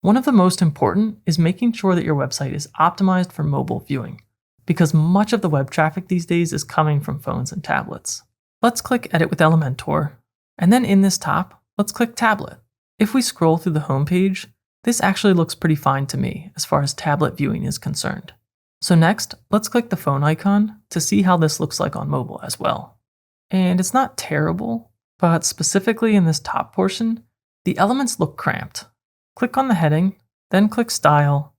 One of the most important is making sure that your website is optimized for mobile viewing, because much of the web traffic these days is coming from phones and tablets. Let's click Edit with Elementor, and then in this top, let's click Tablet. If we scroll through the home page, this actually looks pretty fine to me as far as tablet viewing is concerned. So next, let's click the phone icon to see how this looks like on mobile as well. And it's not terrible, but specifically in this top portion, the elements look cramped. Click on the heading, then click Style,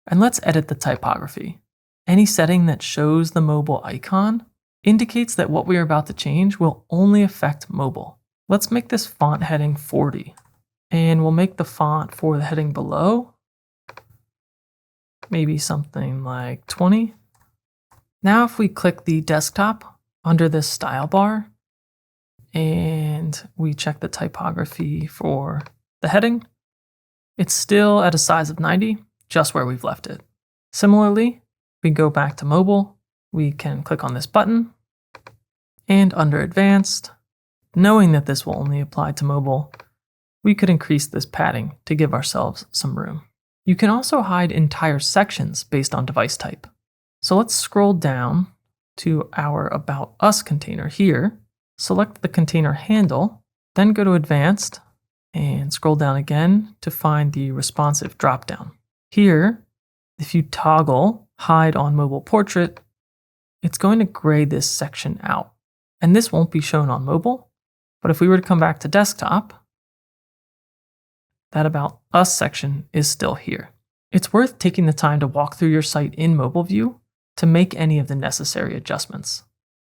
and let's edit the typography. Any setting that shows the mobile icon indicates that what we are about to change will only affect mobile. Let's make this font heading 40, and we'll make the font for the heading below maybe something like 20. Now if we click the desktop under this style bar, and we check the typography for the heading, it's still at a size of 90, just where we've left it. Similarly, we go back to mobile, we can click on this button, and under Advanced, knowing that this will only apply to mobile, we could increase this padding to give ourselves some room. You can also hide entire sections based on device type. So let's scroll down to our About Us container here, select the container handle, then go to Advanced, and scroll down again to find the responsive dropdown. Here, if you toggle Hide on Mobile Portrait, it's going to gray this section out. And this won't be shown on mobile, but if we were to come back to desktop, that About Us section is still here. It's worth taking the time to walk through your site in mobile view to make any of the necessary adjustments.